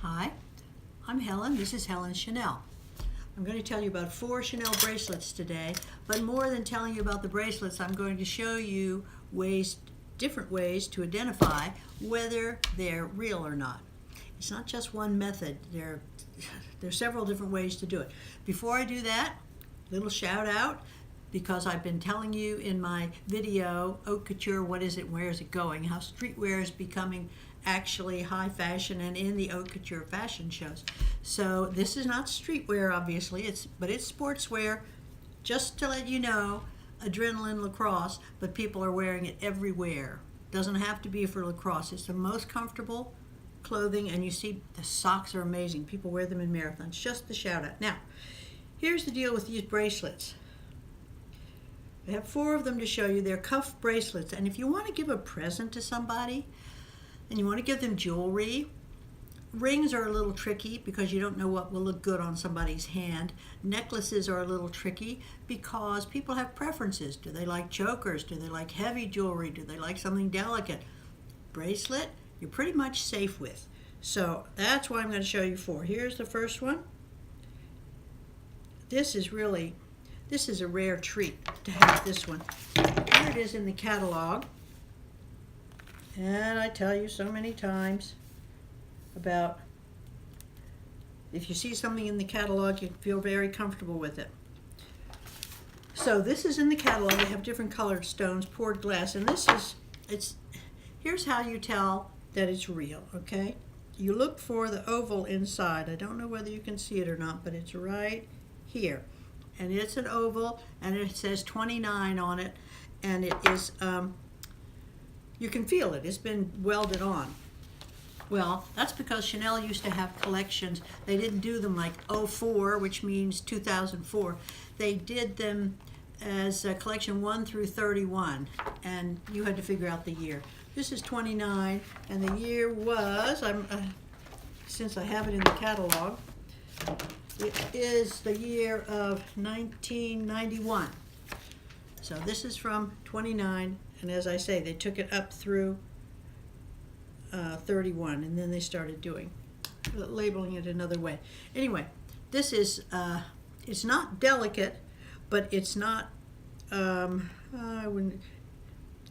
Hi, I'm Helen. This is Helenschanel. I'm going to tell you about 4 Chanel bracelets today, but more than telling you about the bracelets, I'm going to show you different ways to identify whether they're real or not. It's not just one method. There are several different ways to do it. Before I do that, little shout out, because I've been telling you in my video, Haute Couture, what is it, where is it going, how streetwear is becoming actually high fashion and in the Haute Couture fashion shows. So this is not streetwear, obviously, but it's sportswear. Just to let you know, adrenaline lacrosse, but people are wearing it everywhere. Doesn't have to be for lacrosse. It's the most comfortable clothing, and you see the socks are amazing. People wear them in marathons. Just the shout out. Now, here's the deal with these bracelets. I have 4 of them to show you. They're cuff bracelets, and if you want to give a present to somebody and you want to give them jewelry, rings are a little tricky because you don't know what will look good on somebody's hand. Necklaces are a little tricky because people have preferences. Do they like chokers? Do they like heavy jewelry? Do they like something delicate? Bracelet, you're pretty much safe with. So that's why I'm going to show you 4. Here's the first one. This is a rare treat to have this one. Here it is in the catalog. And I tell you so many times about if you see something in the catalog, you feel very comfortable with it. So this is in the catalog. They have different colored stones, poured glass, and here's how you tell that it's real, okay? You look for the oval inside. I don't know whether you can see it or not, but it's right here. And it's an oval, and it says 29 on it, and it is, you can feel it. It's been welded on. Well, that's because Chanel used to have collections. They didn't do them like 04, which means 2004. They did them as a collection 1 through 31, and you had to figure out the year. This is 29, and the year was, since I have it in the catalog, it is the year of 1991. So this is from 29, and as I say, they took it up through 31, and then they started labeling it another way. Anyway, this is, it's not delicate, but it's not,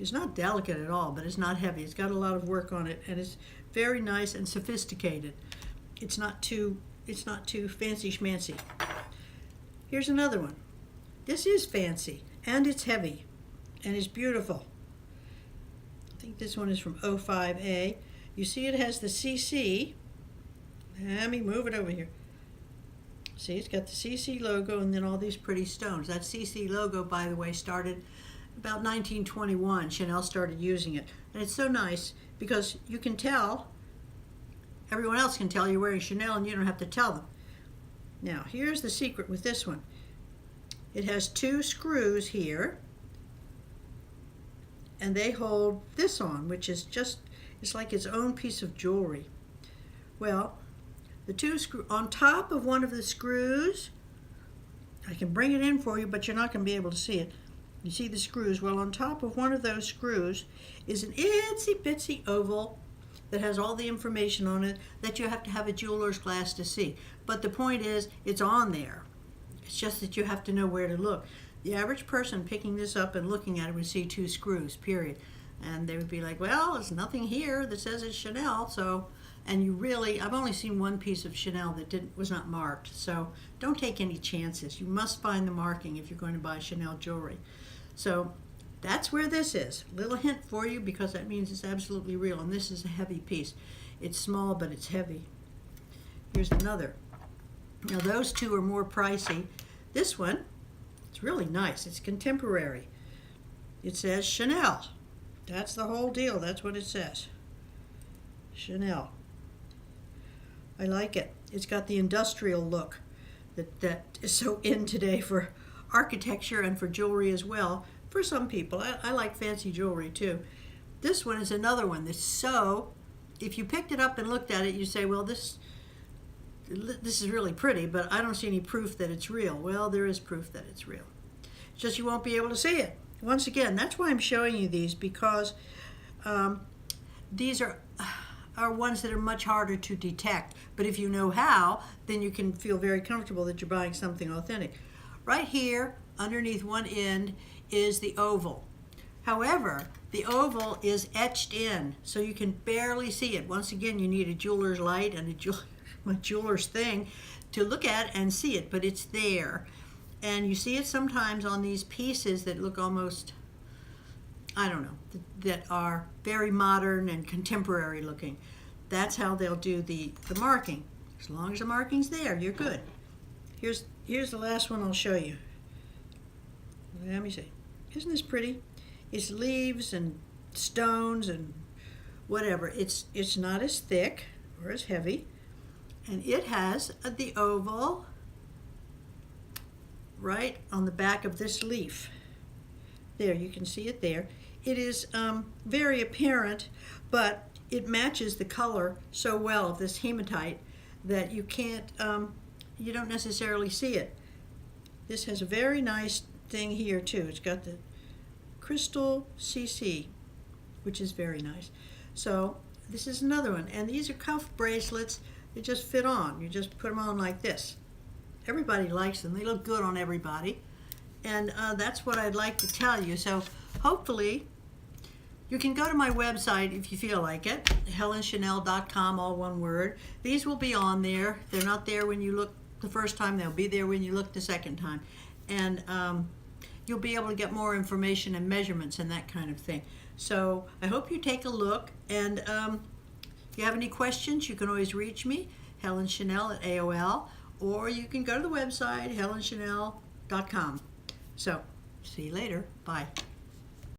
it's not delicate at all, but it's not heavy. It's got a lot of work on it, and it's very nice and sophisticated. It's not too fancy schmancy. Here's another one. This is fancy, and it's heavy, and it's beautiful. I think this one is from 05A. You see it has the CC. Let me move it over here. See, it's got the CC logo and then all these pretty stones. That CC logo, by the way, started about 1921. Chanel started using it. And it's so nice because you can tell, everyone else can tell you're wearing Chanel and you don't have to tell them. Now, here's the secret with this one. It has 2 screws here, and they hold this on, which is it's like its own piece of jewelry. Well, the 2 screws, on top of one of the screws, I can bring it in for you, but you're not going to be able to see it. You see the screws? Well, on top of one of those screws is an itsy bitsy oval that has all the information on it that you have to have a jeweler's glass to see. But the point is, it's on there. It's just that you have to know where to look. The average person picking this up and looking at it would see 2 screws, period. And they would be like, well, there's nothing here that says it's Chanel, so, and I've only seen one piece of Chanel that was not marked, so don't take any chances. You must find the marking if you're going to buy Chanel jewelry. So that's where this is. Little hint for you, because that means it's absolutely real, and this is a heavy piece. It's small, but it's heavy. Here's another. Now those 2 are more pricey. This one, it's really nice. It's contemporary. It says Chanel. That's the whole deal. That's what it says. Chanel. I like it. It's got the industrial look that is so in today for architecture and for jewelry as well. For some people. I like fancy jewelry too. This one is another one that's so, if you picked it up and looked at it, you say, well, this is really pretty, but I don't see any proof that it's real. Well, there is proof that it's real. It's just you won't be able to see it. Once again, that's why I'm showing you these, because these are, are ones that are much harder to detect. But if you know how, then you can feel very comfortable that you're buying something authentic. Right here, underneath one end, is the oval. However, the oval is etched in, so you can barely see it. Once again, you need a jeweler's light and a jeweler's thing to look at and see it, but it's there. And you see it sometimes on these pieces that look almost, I don't know, that are very modern and contemporary looking. That's how they'll do the marking. As long as the marking's there, you're good. Here's the last one I'll show you. Let me see. Isn't this pretty? It's leaves and stones and whatever. It's not as thick or as heavy. And it has the oval right on the back of this leaf. There, you can see it there. It is very apparent, but it matches the color so well of this hematite that you can't, you don't necessarily see it. This has a very nice thing here too. It's got the crystal CC, which is very nice. So this is another one, and these are cuff bracelets. They just fit on. You just put them on like this. Everybody likes them. They look good on everybody, and that's what I'd like to tell you. So hopefully you can go to my website if you feel like it, Helenschanel.com, all one word. These will be on there. They're not there when you look the first time. They'll be there when you look the second time. And you'll be able to get more information and measurements and that kind of thing. So I hope you take a look. And if you have any questions, you can always reach me, Helenschanel at AOL, or you can go to the website, Helenschanel.com. So see you later. Bye.